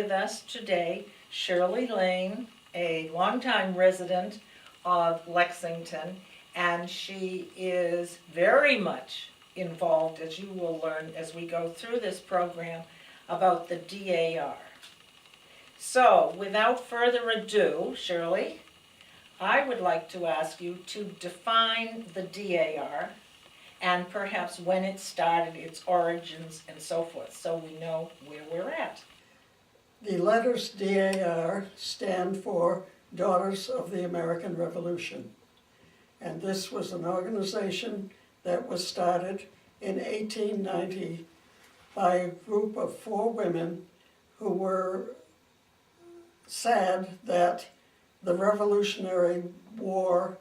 with us today Shirley Lane, a longtime resident of Lexington, and she is very much involved, as you will learn as we go through this program, about the DAR. So, without further ado, Shirley, I would like to ask you to define the DAR and perhaps when it started, its origins, and so forth, so we know where we're at. The letters DAR stand for Daughters of the American Revolution. And this was an organization that was started in 1890 by a group of 4 women who were sad that the Revolutionary War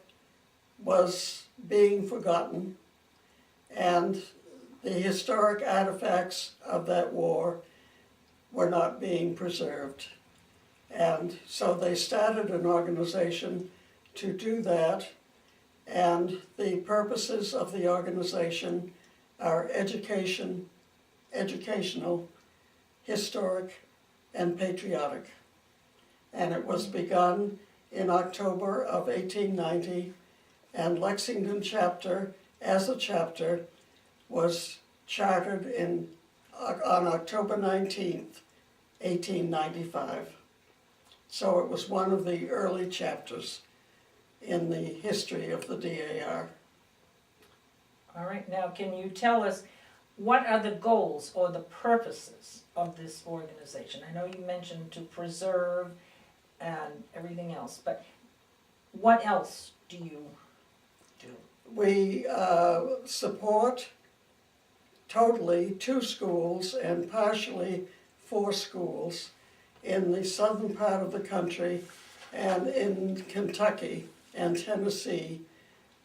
was being forgotten and the historic artifacts of that war were not being preserved. And so they started an organization to do that, and the purposes of the organization are educational, historic, and patriotic. And it was begun in October of 1890, and Lexington chapter, as a chapter, was chartered on October 19th, 1895. So it was one of the early chapters in the history of the DAR. All right, now can you tell us what are the goals or the purposes of this organization? I know you mentioned to preserve and everything else, but what else do you do? We support totally 2 schools and partially 4 schools in the southern part of the country and in Kentucky and Tennessee,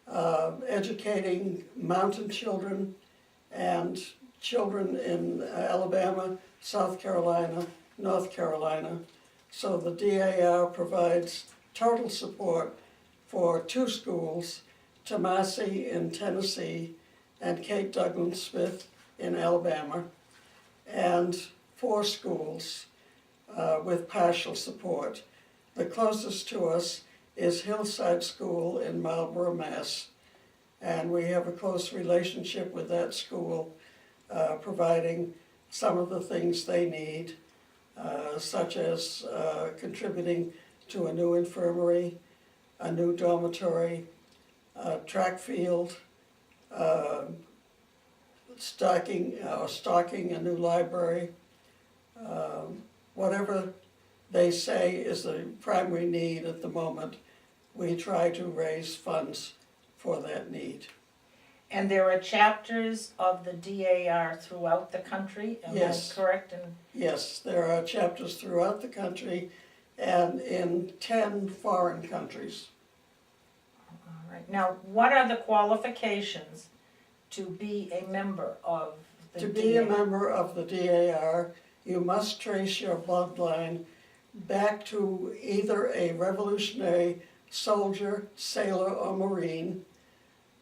educating mountain children and children in Alabama, South Carolina, North Carolina. So the DAR provides total support for 2 schools, Tomasi in Tennessee and Kate Douglas Smith in Alabama, and 4 schools with partial support. The closest to us is Hillside School in Marlborough, Mass. And we have a close relationship with that school, providing some of the things they need, such as contributing to a new infirmary, a new dormitory, track field, stocking a new library, whatever they say is the primary need at the moment, we try to raise funds for that need. And there are chapters of the DAR throughout the country, am I correct? Yes, there are chapters throughout the country and in 10 foreign countries. All right. Now, what are the qualifications to be a member of the DAR? To be a member of the DAR, you must trace your bloodline back to either a Revolutionary soldier, sailor, or Marine,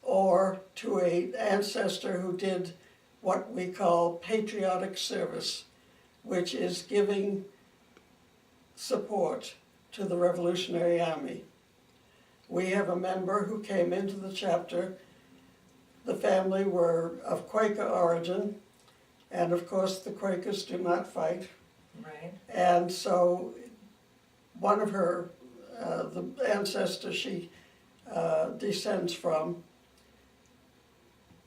or to an ancestor who did what we call patriotic service, which is giving support to the Revolutionary Army. We have a member who came into the chapter. The family were of Quaker origin, and of course the Quakers do not fight. Right. And so one of her, the ancestor she descends from,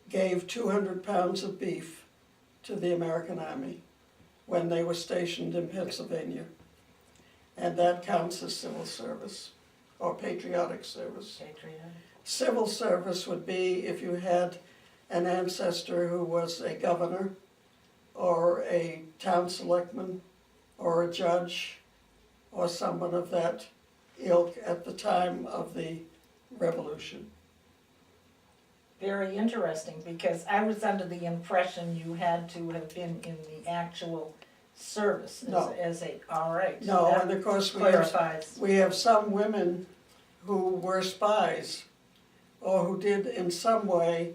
gave 200 pounds of beef to the American Army when they were stationed in Pennsylvania. And that counts as civil service or patriotic service. Patriotic. Civil service would be if you had an ancestor who was a governor or a town selectman or a judge or someone of that ilk at the time of the Revolution. Very interesting, because I was under the impression you had to have been in the actual service as a, all right. No, and of course we have some women who were spies or who did in some way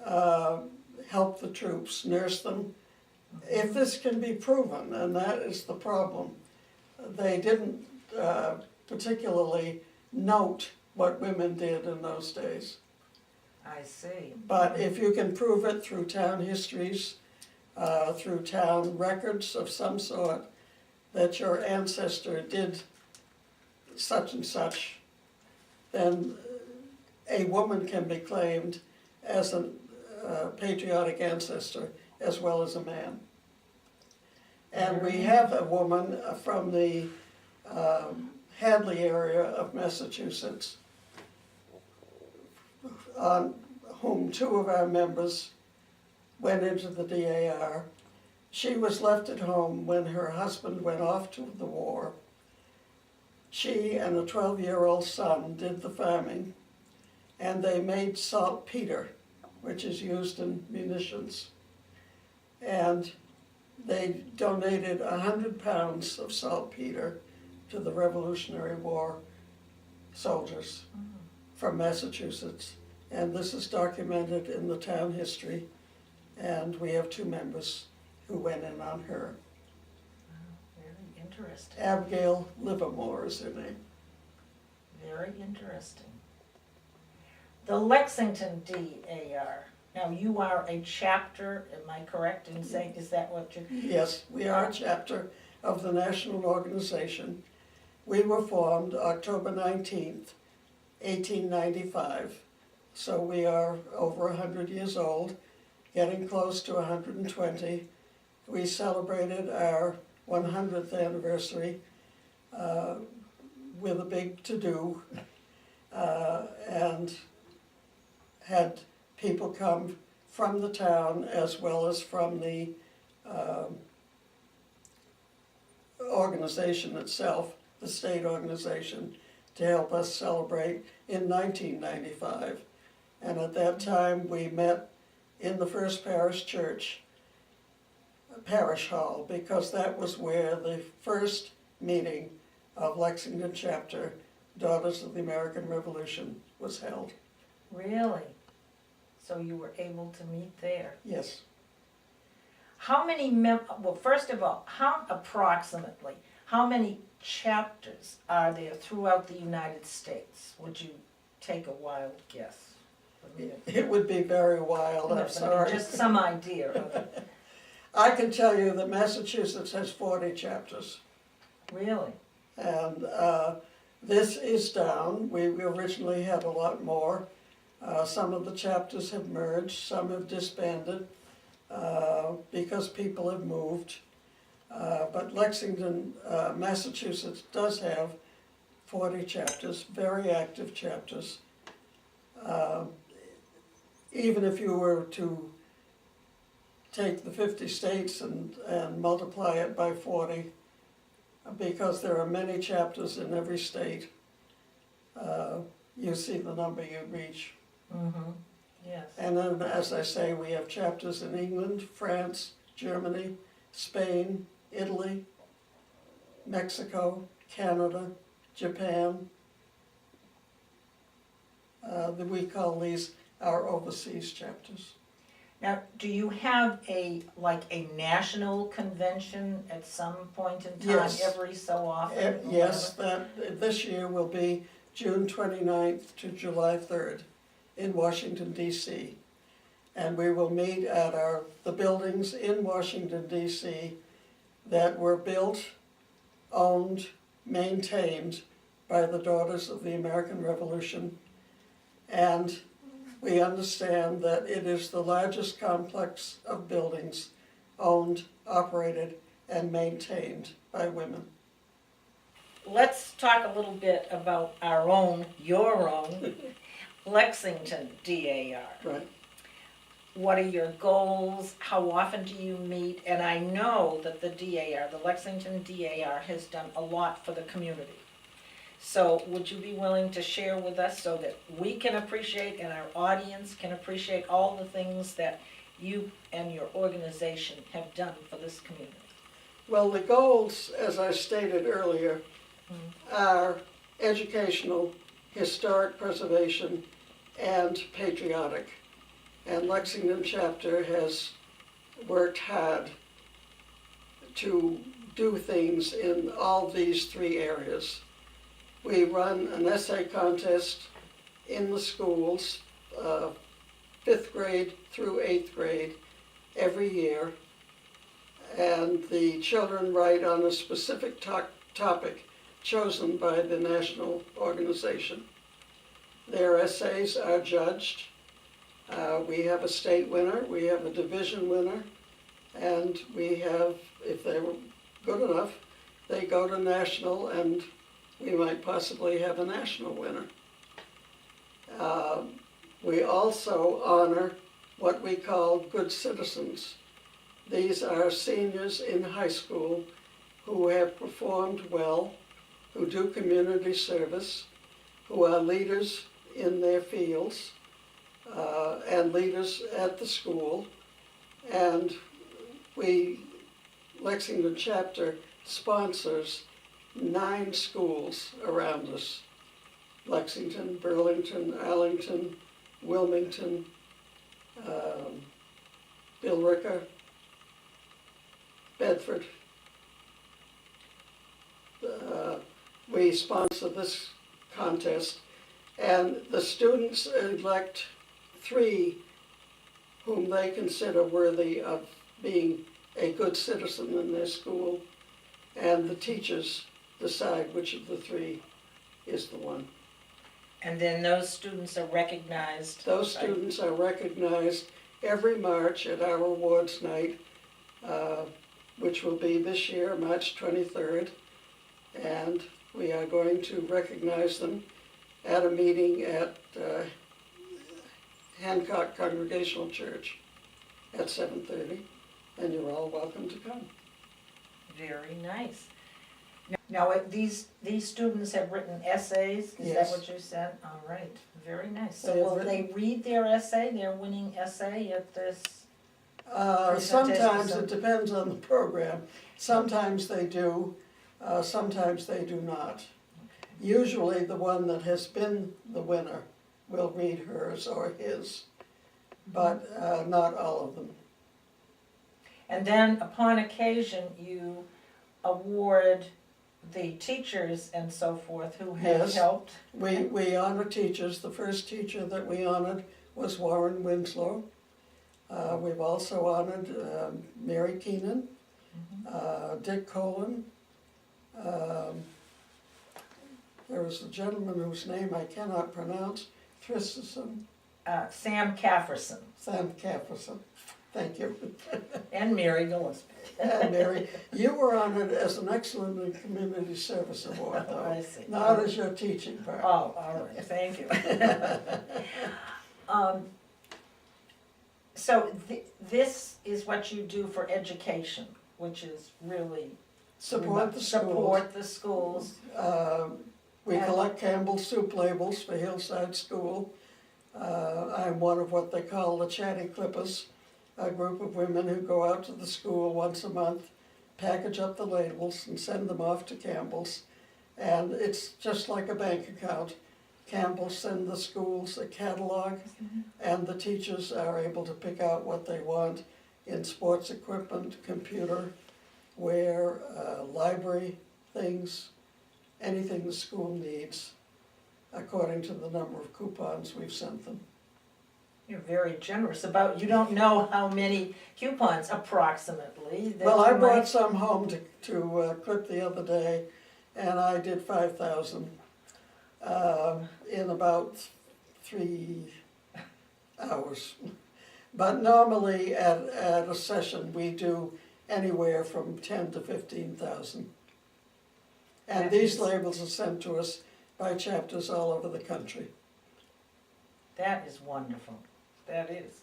help the troops, nurse them, if this can be proven, and that is the problem. they didn't particularly note what women did in those days. I see. But if you can prove it through town histories, through town records of some sort, that your ancestor did such and such, then a woman can be claimed as a patriotic ancestor as well as a man. And we have a woman from the Hadley area of Massachusetts, on whom two of our members went into the DAR. She was left at home when her husband went off to the war. She and a 12-year-old son did the farming, and they made saltpeter, which is used in munitions. And they donated 100 pounds of saltpeter to the Revolutionary War soldiers from Massachusetts. And this is documented in the town history, and we have two members who went in on her. Very interesting. Abigail Livermore is her name. Very interesting. The Lexington DAR. Now, you are a chapter, am I correct in saying, is that what you're? Yes, we are a chapter of the national organization. We were formed October 19th, 1895. So we are over 100 years old, getting close to 120. We celebrated our 100th anniversary with a big to-do, and had people come from the town as well as from the organization itself, the state organization, to help us celebrate in 1995. And at that time, we met in the First Parish Church, Parish Hall, because that was where the first meeting of Lexington Chapter, Daughters of the American Revolution, was held. Really? So you were able to meet there? Yes. How many well, first of all, approximately, how many chapters are there throughout the United States? Would you take a wild guess? It would be very wild, No, I'm but sorry. just some idea of it. I can tell you that Massachusetts has 40 chapters. Really? And this is down. We originally had a lot more. Some of the chapters have merged, some have disbanded because people have moved. But Lexington, Massachusetts does have 40 chapters, very active chapters. Even if you were to take the 50 states and multiply it by 40, because there are many chapters in every state, you see the number you reach. Mm-hmm. Yes. And then, as I say, we have chapters in England, France, Germany, Spain, Italy, Mexico, Canada, Japan. We call these our overseas chapters. Now, do you have a national convention at some point in time, Yes. every so often? or Yes, whatever? this year will be June 29th to July 3rd in Washington, D.C. And we will meet at the buildings in Washington, D.C. that were built, owned, maintained by the Daughters of the American Revolution. And we understand that it is the largest complex of buildings owned, operated, and maintained by women. Let's talk a little bit about your own Lexington DAR. Right. What are your goals? How often do you meet? And I know that the DAR, the Lexington DAR, has done a lot for the community. So would you be willing to share with us so that we can appreciate and our audience can appreciate all the things that you and your organization have done for this community? Well, the goals, as I stated earlier, are educational, historic preservation, and patriotic. And Lexington Chapter has worked hard to do things in all these three areas. We run an essay contest in the schools, 5th grade through 8th grade, every year. And the children write on a specific topic chosen by the national organization. Their essays are judged. We have a state winner, we have a division winner, and we have, if they were good enough, they go to national, and we might possibly have a national winner. We also honor what we call good citizens. These are seniors in high school who have performed well, who do community service, who are leaders in their fields, and leaders at the school. And Lexington chapter sponsors 9 schools around us: Lexington, Burlington, Arlington, Wilmington, Billerica, Bedford. We sponsor this contest, and the students elect 3 whom they consider worthy of being a good citizen in their school, and the teachers decide which of the 3 is the one. And then those students are recognized? Those students are recognized every March at our awards night, which will be this year, March 23rd. And we are going to recognize them at a meeting at Hancock Congregational Church at 7:30, and you're all welcome to come. Very nice. Now, these students have written essays, is Yes. that what you said? All right, very nice. So They have will written- they read their essay, their winning essay at this? Sometimes Presentation. it depends on the program. Sometimes they do, sometimes they do not. Usually the one that has been the winner will read hers or his, but not all of them. And then upon occasion, you award the teachers and so forth who have Yes. helped. We honor teachers. The first teacher that we honored was Warren Winslow. We've also honored Mary Keenan, Dick Colin. There was a gentleman whose name I cannot pronounce, Thristison, Sam Cafferson Sam Cafferson. Thank you. and Mary Gillespie. And Mary, you were honored as an excellent in community service award, Oh, though, I see. not as your teaching part. Oh, all right, thank you. So this is what you do for education, which is really. Support the schools. Support the schools. We And- collect Campbell's soup labels for Hillside School. I'm one of what they call the Chatty Clippers, a group of women who go out to the school once a month, package up the labels and send them off to Campbell's. And it's just like a bank account. Campbell's send the schools a catalog, and the teachers are able to pick out what they want in sports equipment, computer, wear, library things, anything the school needs, according to the number of coupons we've sent them. You're very generous about, you don't know how many coupons approximately that Well, I you brought might- some home to clip the other day, and I did 5,000 in about 3 hours. But normally at a session, we do anywhere from 10 to 15,000. And That these is- labels are sent to us by chapters all over the country. That is wonderful, that is.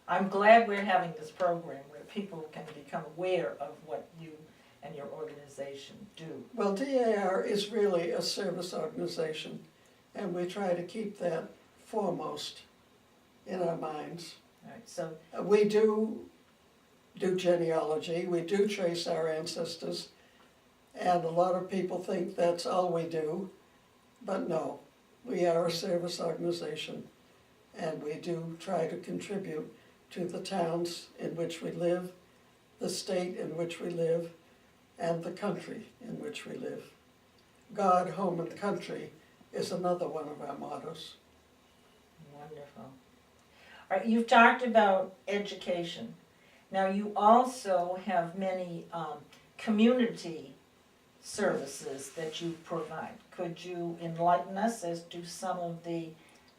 I'm glad we're having this program where people can become aware of what you and your organization do. Well, DAR is really a service organization, and we try to keep that foremost in our minds. All right, so, We do genealogy, we do trace our ancestors, and a lot of people think that's all we do, but no, we are a service organization, and we do try to contribute to the towns in which we live, the state in which we live, and the country in which we live. God, home, and country is another one of our mottos. Wonderful. All right, you've talked about education. Now, you also have many community services that you provide. Could you enlighten us as to some of the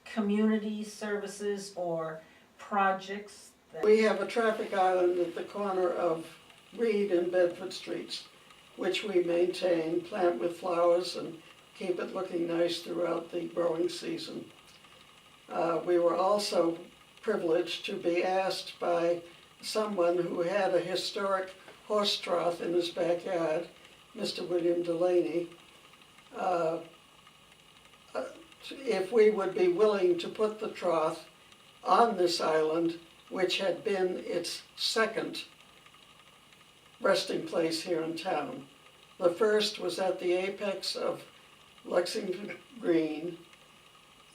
community services or projects that... We have a traffic island at the corner of Reed and Bedford Streets, which we maintain, plant with flowers, and keep it looking nice throughout the growing season. We were also privileged to be asked by someone who had a historic horse trough in his backyard, Mr. William Delaney, if we would be willing to put the trough on this island, which had been its second resting place here in town. The first was at the apex of Lexington Green,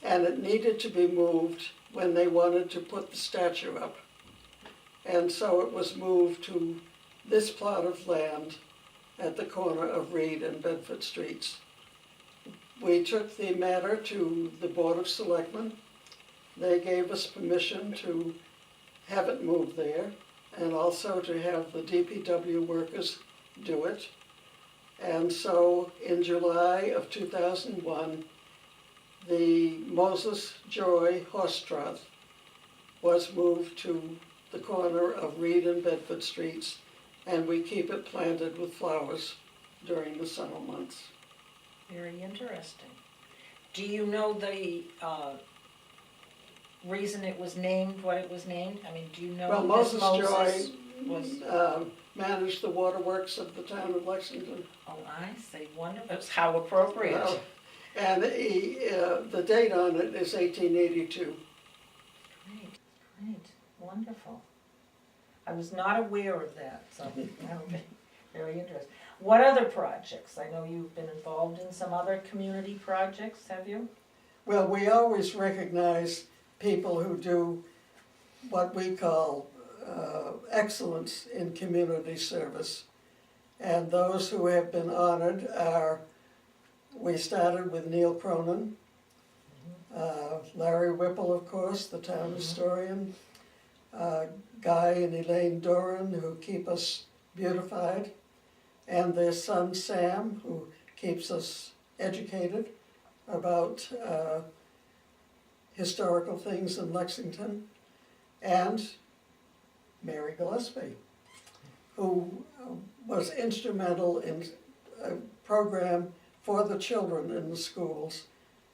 and it needed to be moved when they wanted to put the statue up. And so it was moved to this plot of land at the corner of Reed and Bedford Streets. We took the matter to the Board of Selectmen. They gave us permission to have it moved there, and also to have the DPW workers do it. And so in July of 2001, the Moses Joy horse trough was moved to the corner of Reed and Bedford Streets, and we keep it planted with flowers during the summer months. Very interesting. Do you know the reason it was named what it was named? I mean, do you know? Well, this Moses Joy was... managed the waterworks of the town of Lexington. Oh, I see. Wonderful. How appropriate. Well, and the date on it is 1882. Great, great, wonderful. I was not aware of that, so that'll be very interesting. What other projects? I know you've been involved in some other community projects, have you? Well, we always recognize people who do what we call excellence in community service. And those who have been honored are, we started with Neil Cronin, Larry Whipple, of course, the town historian, Guy and Elaine Doran, who keep us beautified, and their son Sam, who keeps us educated about historical things in Lexington, and Mary Gillespie, who was instrumental in a program for the children in the schools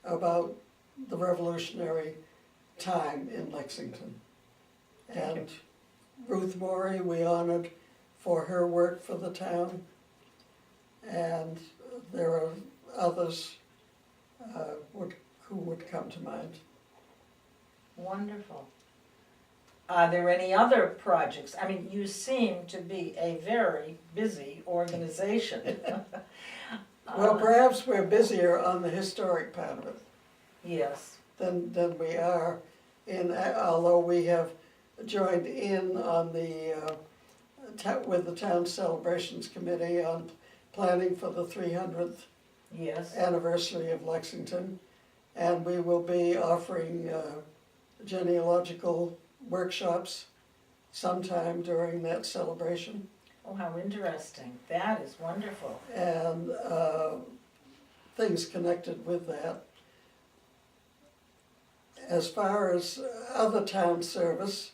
about the revolutionary time in Lexington. And Ruth Morey we honored for her work for the town, and there are others who would come to mind. Wonderful. Are there any other projects? I mean, you seem to be a very busy organization. Well, perhaps we're busier on the historic part of it Yes. than we are although we have joined in on with the town celebrations committee on planning for the 300th Yes. anniversary of Lexington, and we will be offering genealogical workshops sometime during that celebration. Oh, how interesting. That is wonderful. And things connected with that. As far as other town service,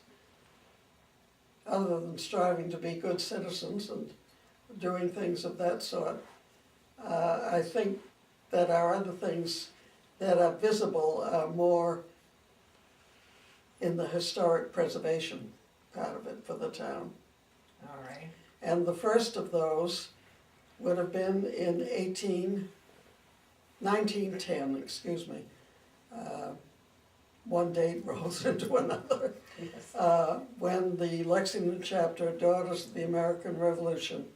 other than striving to be good citizens and doing things of that sort, I think that our other things that are visible are more in the historic preservation part of it for the town. All right. And the first of those would have been in 1910, excuse me. One date rolls into another. Yes. When the Lexington chapter, Daughters of the American Revolution,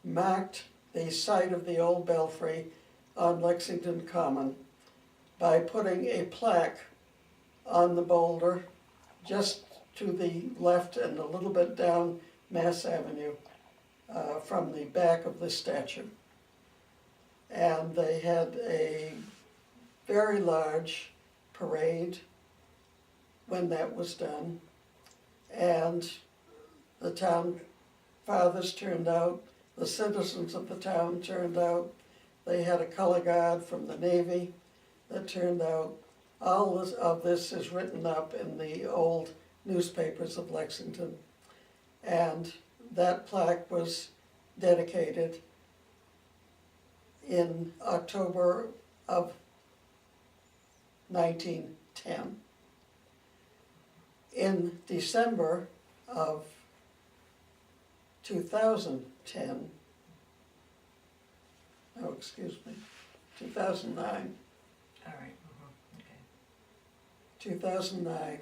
marked the site of the old belfry on Lexington Common by putting a plaque on the boulder just to the left and a little bit down Mass Avenue. from the back of the statue. And they had a very large parade when that was done. And the town fathers turned out, the citizens of the town turned out. They had a color guard from the Navy that turned out. All of this is written up in the old newspapers of Lexington. And that plaque was dedicated in October of 1910. In December of 2010, 2009, All right, okay. 2009,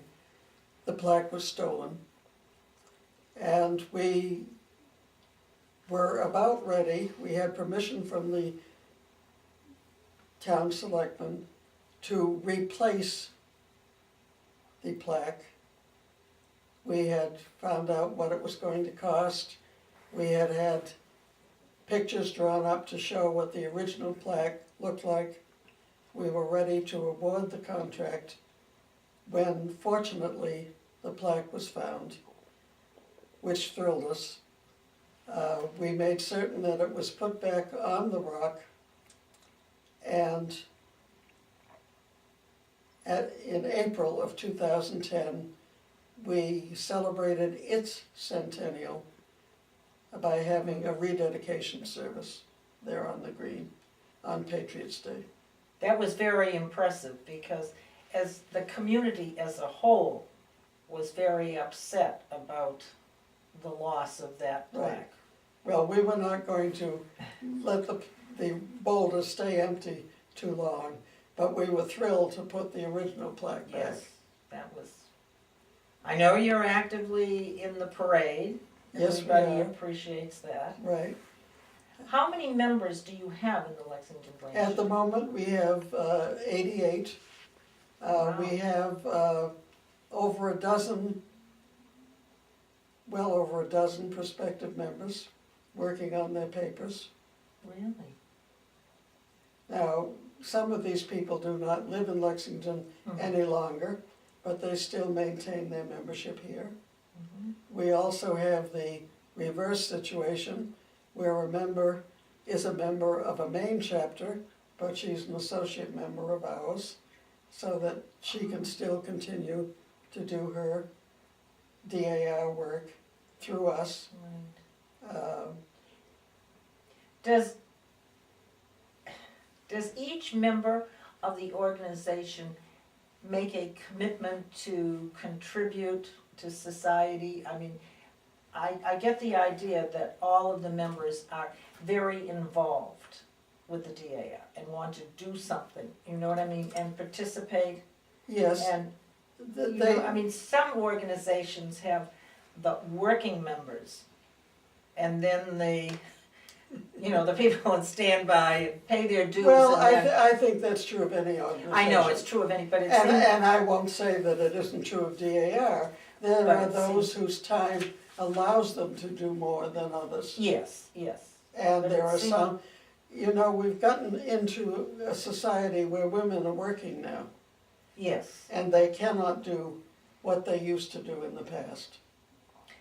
the plaque was stolen. And we were about ready, we had permission from the town selectmen to replace the plaque. We had found out what it was going to cost. We had had pictures drawn up to show what the original plaque looked like. We were ready to award the contract when, fortunately, the plaque was found, which thrilled us. We made certain that it was put back on the rock, and in April of 2010, we celebrated its centennial by having a rededication service there on the green on Patriots' Day. That was very impressive because as the community as a whole was very upset about the loss of that plaque. Right. Well, we were not going to let the boulder stay empty too long, but we were thrilled to put the original plaque back. Yes, that was, I know you're actively in the parade. Yes, we Everybody are. appreciates that. Right. How many members do you have in the Lexington branch? At the moment, we have 88. Wow. We have over a dozen, well over a dozen prospective members working on their papers. Really? Now, some of these people do not live in Lexington any longer, but they still maintain their membership here. Mhm. We also have the reverse situation where a member is a member of a main chapter, but she's an associate member of ours, so that she can still continue to do her DAR work through us. Right. Does each member of the organization make a commitment to contribute to society? I mean, I get the idea that all of the members are very involved with the DAR and want to do something, you know what I mean, and participate. Yes, And, th- you they, know, I mean, some organizations have the working members, and then the people on standby pay their dues. well, and then, I think that's true of any organization. I know it's true of any, but it And, seems, and I won't say that it isn't true of DAR. There But are it those whose time allows them to do more than others. yes. And But there it are seems- some, we've gotten into a society where women are working now, Yes, and they cannot do what they used to do in the past.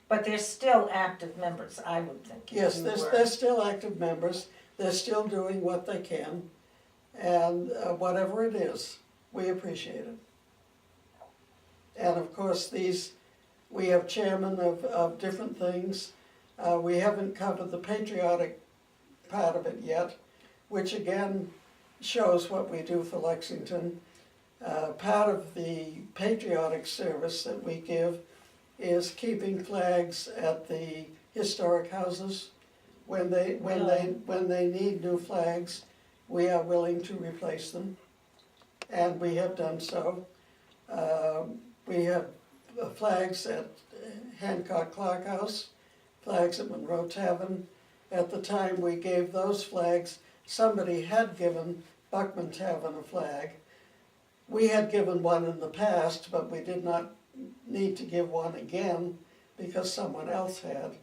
but they're still active members, I would think. if Yes, you they're, were. they're still active members, they're still doing what they can, and whatever it is, we appreciate it. And of course, we have chairmen of different things. We haven't covered the patriotic part of it yet, which again shows what we do for Lexington. Part of the patriotic service that we give is keeping flags at the historic houses. When they need new flags, we are willing to replace them, and we have done so. We have flags at Hancock Clark House, flags at Monroe Tavern. At the time we gave those flags, somebody had given Buckman Tavern a flag. We had given one in the past, but we did not need to give one again because someone else had.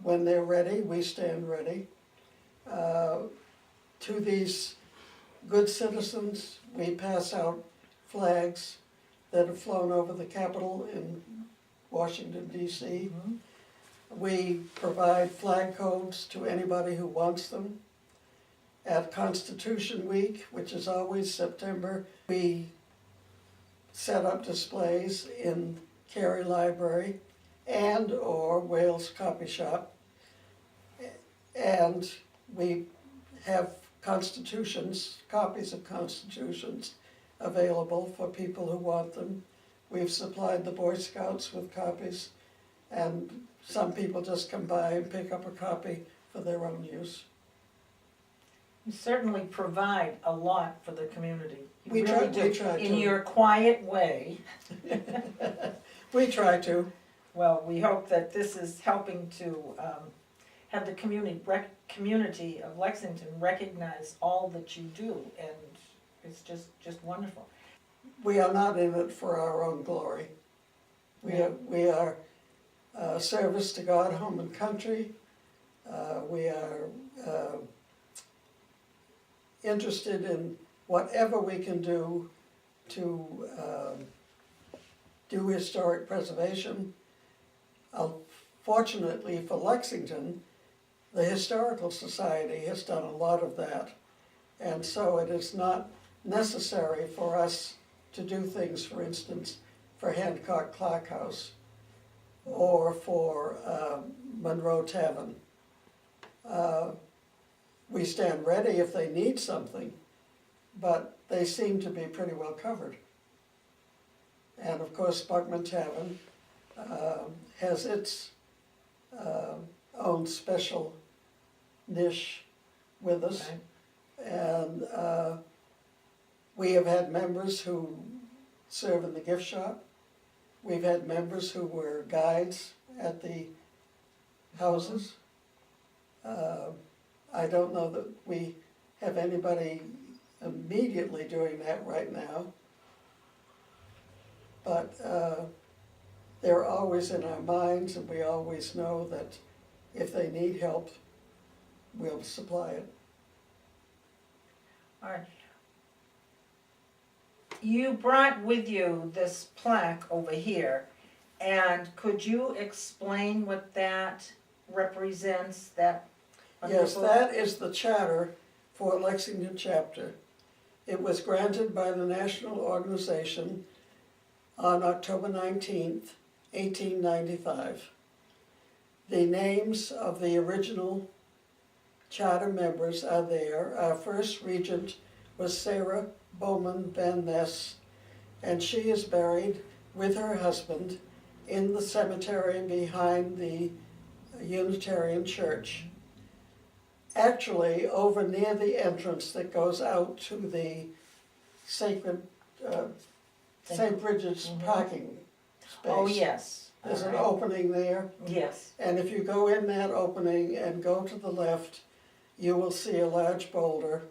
When they're ready, we stand ready. To these good citizens, we pass out flags that have flown over the Capitol in Washington, D.C. We provide flag codes to anybody who wants them. At Constitution Week, which is always September, we set up displays in Cary Library and or Wales Copy Shop. And we have constitutions, copies of constitutions available for people who want them. We've supplied the Boy Scouts with copies, and some people just come by and pick up a copy for their own use. You certainly provide a lot for the community. You We really try do. to. In your quiet way. We try to. Well, we hope that this is helping to have the community of Lexington recognize all that you do, and it's just wonderful. We are not in it for our own glory. We are service to God, home and country. We are interested in whatever we can do to do historic preservation. Fortunately for Lexington, the Historical Society has done a lot of that. And so it is not necessary for us to do things, for instance, for Hancock Clark House or for Monroe Tavern. We stand ready if they need something, but they seem to be pretty well covered. And of course, Buckman Tavern has its own special niche with us. Okay. And we have had members who serve in the gift shop. We've had members who were guides at the houses. I don't know that we have anybody immediately doing that right now, but they're always in our minds, and we always know that if they need help, we'll supply it. All right. You brought with you this plaque over here, and could you explain what that represents, that Yes, wonderful- that is the charter for Lexington chapter. It was granted by the national organization on October 19th, 1895. The names of the original charter members are there. Our first regent was Sarah Bowman Van Ness, and she is buried with her husband in the cemetery behind the Unitarian Church. Actually, over near the entrance that goes out to the sacred St. Bridget's parking space. Oh, yes. There's an All right. opening there, Yes. and if you go in that opening and go to the left, you will see a large boulder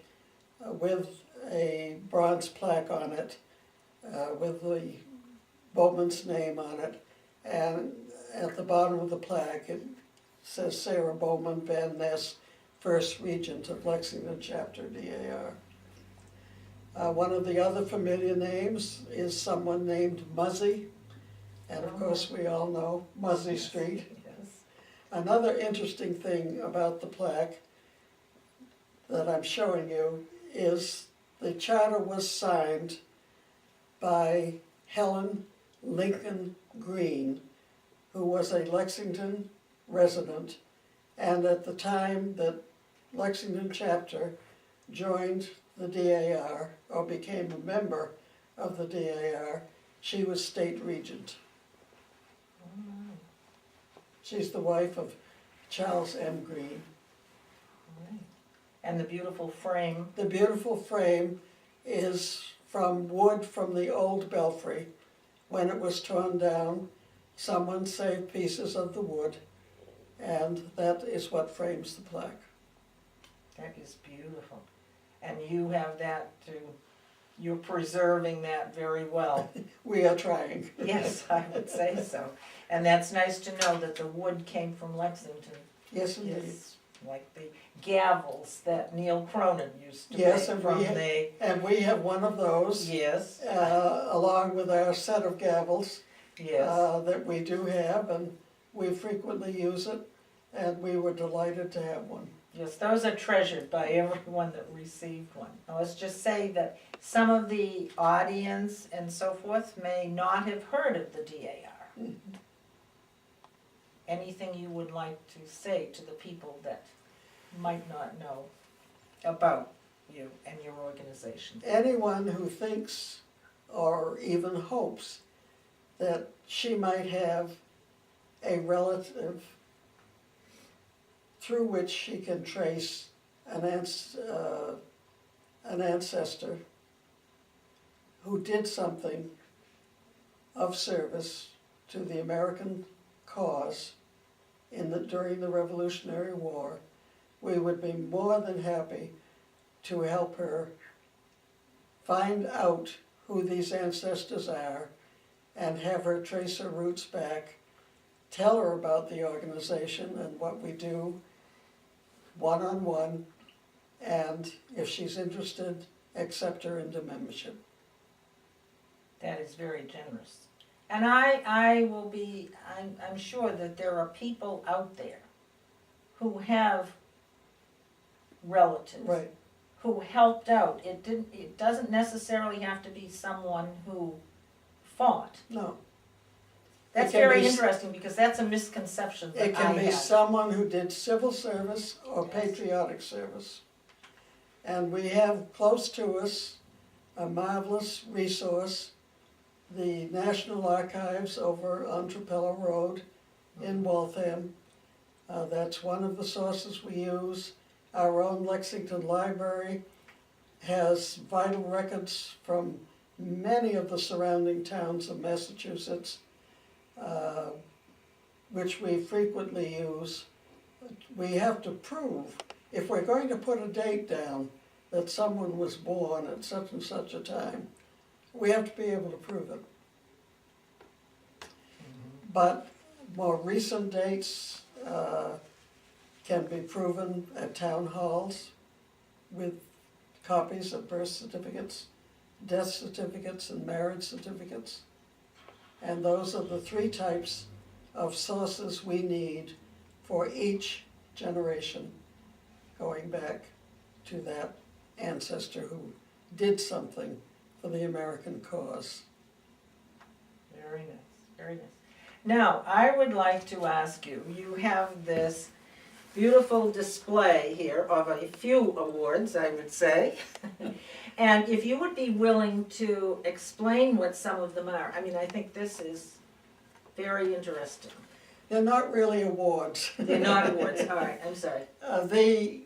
with a bronze plaque on it, with the Bowman's name on it, and at the bottom of the plaque it says Sarah Bowman Van Ness, First Regent of Lexington Chapter DAR. One of the other familiar names is someone named Muzzy, and of course we all know Muzzy Street. Yes. Another interesting thing about the plaque that I'm showing you is the charter was signed by Helen Lincoln Green, who was a Lexington resident, and at the time that Lexington chapter joined the DAR or became a member of the DAR, she was state regent. She's the wife of Charles M. Green. Right. And the beautiful frame. The beautiful frame is from wood from the old belfry. When it was torn down, someone saved pieces of the wood, and that is what frames the plaque. That is beautiful. And you have that to you're preserving that very well. We are trying. Yes, I would say so. And that's nice to know that the wood came from Lexington. Yes, indeed. Yes, like the gavels that Neil Cronin used to Yes, make and from And we have one of those, yes, along with our set of gavels yes. that we do have, and we frequently use it, and we were delighted to have one. Yes, those are treasured by everyone that received one. Now, let's just say that some of the audience and so forth may not have heard of the DAR. Anything you would like to say to the people that might not know about you and your organization? Anyone who thinks or even hopes that she might have a relative through which she can trace an ancestor who did something of service to the American cause during the Revolutionary War, we would be more than happy to help her find out who these ancestors are and have her trace her roots back, tell her about the organization and what we do one-on-one, and if she's interested, accept her into membership. That is very generous. And I'm sure that there are people out there who have relatives. Right. Who helped out. It doesn't necessarily have to be someone who fought. No. That's very interesting because that's a misconception that I It can be had. someone who did civil service or Yes. patriotic service. And we have close to us a marvelous resource, the National Archives over on Trapello Road in Waltham. That's one of the sources we use. Our own Lexington Library has vital records from many of the surrounding towns of Massachusetts, which we frequently use. We have to prove, if we're going to put a date down that someone was born at such and such a time, we have to be able to prove it. But more recent dates can be proven at town halls with copies of birth certificates, death certificates, and marriage certificates. And those are the three types of sources we need for each generation, going back to that ancestor who did something for the American cause. Very nice, very nice. Now, I would like to ask you, you have this beautiful display here of a few awards, I would say. And if you would be willing to explain what some of them are. I mean, I think this is very interesting. They're not really awards. They're not awards, all right, I'm sorry. The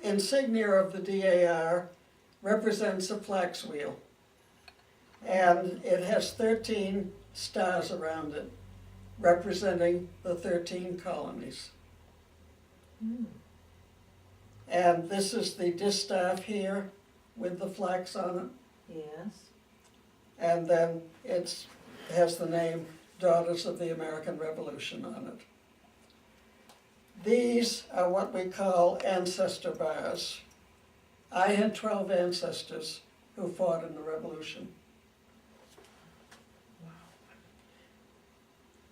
insignia of the DAR represents a flax wheel, and it has 13 stars around it, representing the 13 colonies. And this is the distaff here with the flax on it, Yes, and then it has the name Daughters of the American Revolution on it. These are what we call ancestor bars. I had 12 ancestors who fought in the Revolution.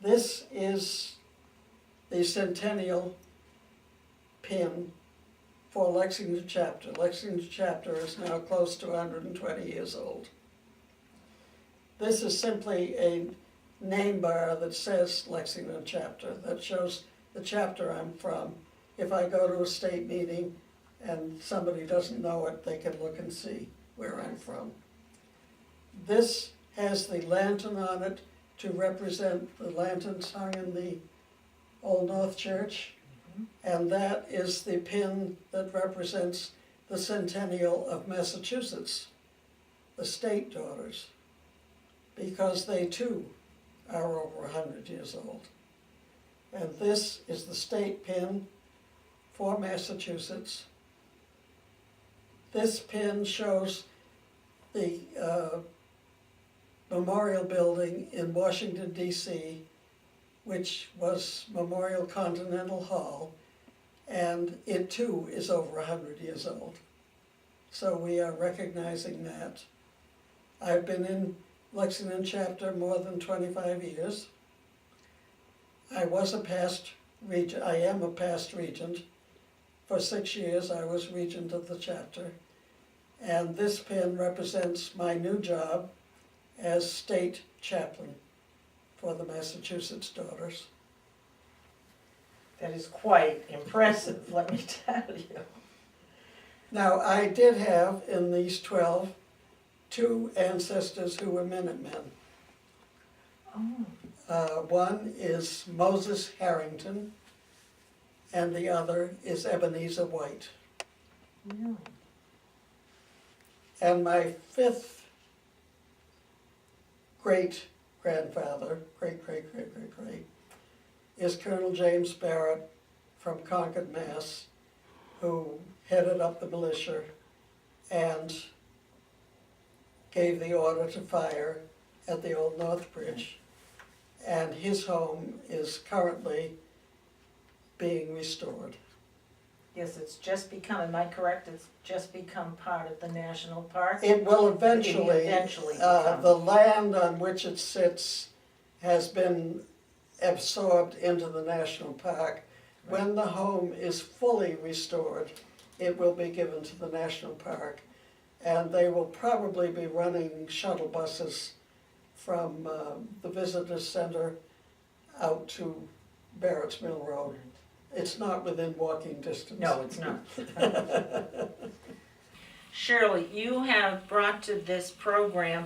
This is the centennial pin for Lexington chapter. Lexington chapter is now close to 120 years old. This is simply a name bar that says Lexington chapter, that shows the chapter I'm from. If I go to a state meeting and somebody doesn't know it, they can look and see where I'm from. This has the lantern on it to represent the lanterns hung in the Old North Church. And that is the pin that represents the centennial of Massachusetts, the state daughters, because they too are over 100 years old. And this is the state pin for Massachusetts. This pin shows the memorial building in Washington DC, which was Memorial Continental Hall, and it too is over 100 years old. So we are recognizing that. I've been in Lexington chapter more than 25 years. I was a past regent, I am a past regent. For 6 years I was regent of the chapter. And this pin represents my new job as state chaplain for the Massachusetts Daughters. That is quite impressive, let me tell you. Now, I did have in these 12 two ancestors who were Minutemen. Oh. One is Moses Harrington, and the other is Ebenezer White. Really? And my fifth great-grandfather, great, is Colonel James Barrett from Concord, Mass., who headed up the militia and gave the order to fire at the Old North Bridge. And his home is currently being restored. Yes, it's just become, am I correct, it's just become part of the national park? It will eventually, become. the land on which it sits has been absorbed into the national park. Right. When the home is fully restored, it will be given to the national park. And they will probably be running shuttle buses from the visitor center out to Barrett's Mill Road. It's not within walking distance. No, it's not. Shirley, you have brought to this program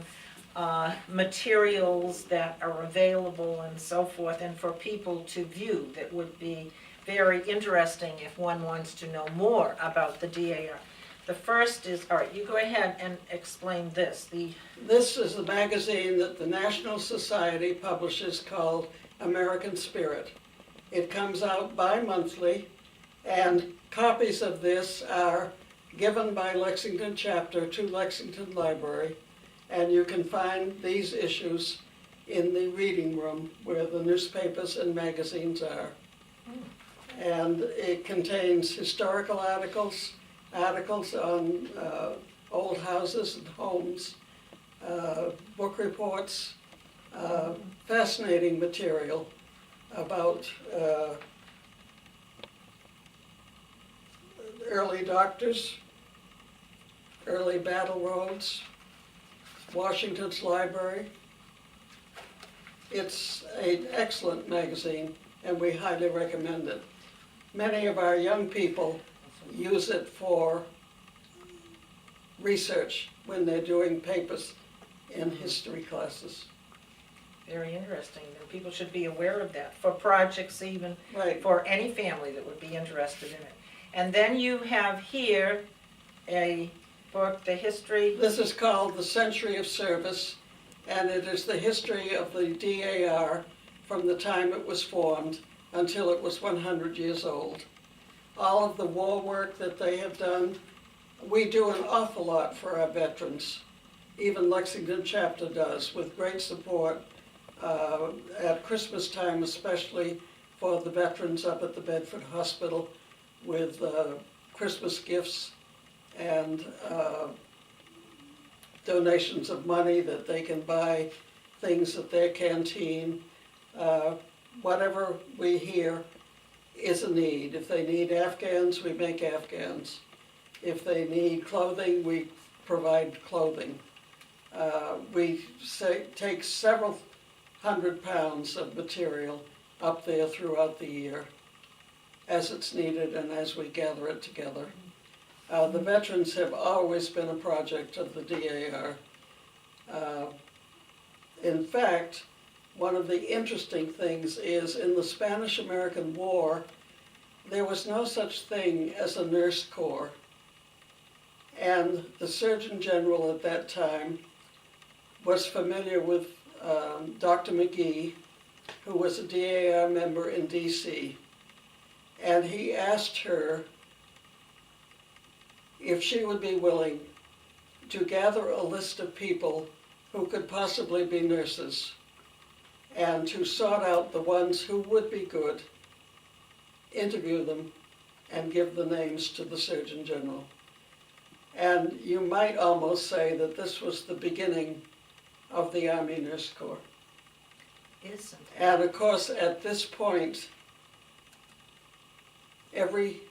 materials that are available and so forth, and for people to view that would be very interesting if one wants to know more about the DAR. The first is, all right, you go ahead and explain this. This is a magazine that the National Society publishes called American Spirit. It comes out bi-monthly, and copies of this are given by Lexington chapter to Lexington Library, and you can find these issues in the reading room where the newspapers and magazines are. And it contains historical articles on old houses and homes, book reports, fascinating material about early doctors, early battle roads, Washington's library. It's an excellent magazine, and we highly recommend it. Many of our young people use it for research when they're doing papers in history classes. Very interesting, and people should be aware of that, for projects even, Right. for any family that would be interested in it. And then you have here a book, The History. This is called The Century of Service, and it is the history of the DAR from the time it was formed until it was 100 years old. All of the war work that they have done, we do an awful lot for our veterans. Even Lexington chapter does, with great support at Christmas time, especially for the veterans up at the Bedford Hospital, with Christmas gifts and donations of money that they can buy things at their canteen. Whatever we hear is a need. If they need Afghans, we make Afghans. If they need clothing, we provide clothing. We take several 100 pounds of material up there throughout the year as it's needed and as we gather it together. The veterans have always been a project of the DAR. In fact, one of the interesting things is in the Spanish-American War, there was no such thing as a nurse corps. And the Surgeon General at that time was familiar with Dr. McGee, who was a DAR member in DC. And he asked her if she would be willing to gather a list of people who could possibly be nurses and to sort out the ones who would be good, interview them, and give the names to the Surgeon General. And you might almost say that this was the beginning of the Army Nurse Corps. Isn't it? And of course, at this point, every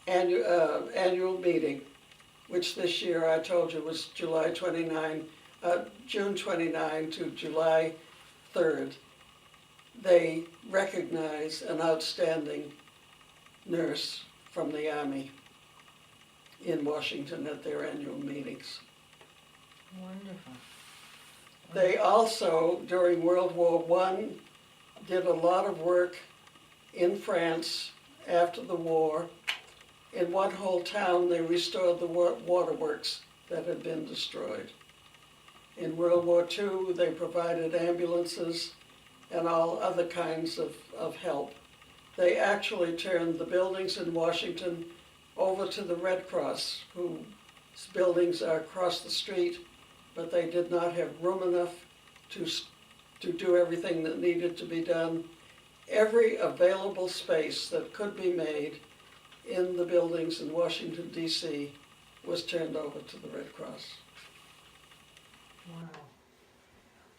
annual meeting, which this year I told you was June 29 to July 3rd, they recognize an outstanding nurse from the Army in Washington at their annual meetings. Wonderful. They also, during World War I, did a lot of work in France after the war. In one whole town, they restored the waterworks that had been destroyed. In World War II, they provided ambulances and all other kinds of help. They actually turned the buildings in Washington over to the Red Cross, whose buildings are across the street, but they did not have room enough to do everything that needed to be done. Every available space that could be made in the buildings in Washington, D.C. was turned over to the Red Cross. Wow.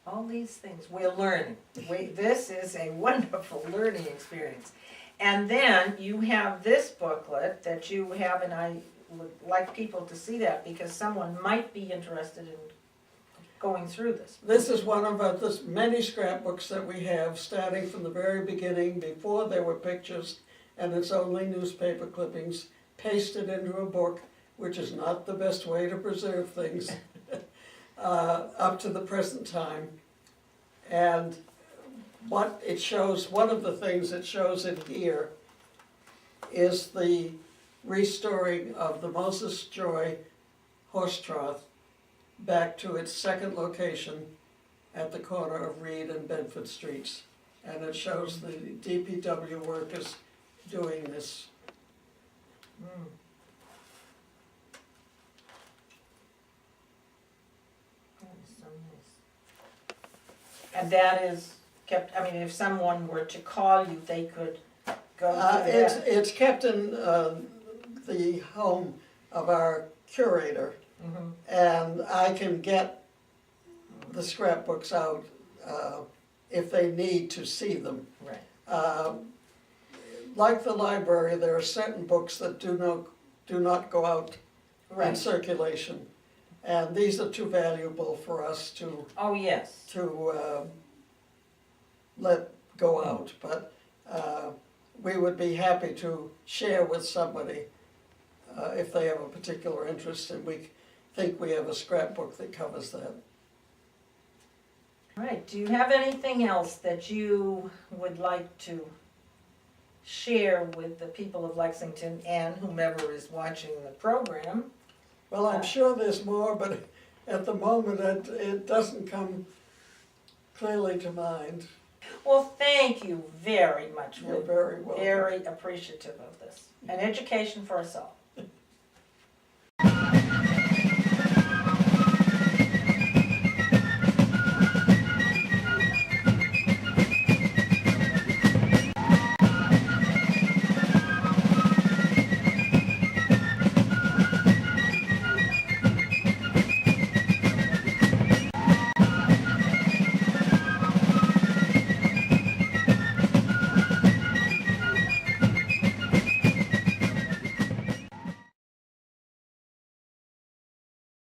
All these things we're learning. This is a wonderful learning experience. And then you have this booklet that you have, and I would like people to see that because someone might be interested in going through this. This is one of the many scrapbooks that we have, starting from the very beginning, before there were pictures, and it's only newspaper clippings, pasted into a book, which is not the best way to preserve things, up to the present time. And what it shows, one of the things it shows in here is the restoring of the Moses Joy horse trough back to its second location at the corner of Reed and Bedford Streets. And it shows the DPW workers doing this. Mm. That is so nice. And that is kept, I mean, if someone were to call you, they could go through that. It's kept in the home of our curator, Mhm. and I can get the scrapbooks out if they need to see them. Right. Like the library, there are certain books that do not go out in Right. circulation, and these are too valuable for us to Oh, yes. let go out. But we would be happy to share with somebody if they have a particular interest, and we think we have a scrapbook that covers that. All right. Do you have anything else that you would like to share with the people of Lexington and whomever is watching the program? Well, I'm sure there's more, but at the moment it doesn't come clearly to mind. Well, thank you very much. You're We're very welcome. very appreciative of this. An education for us all.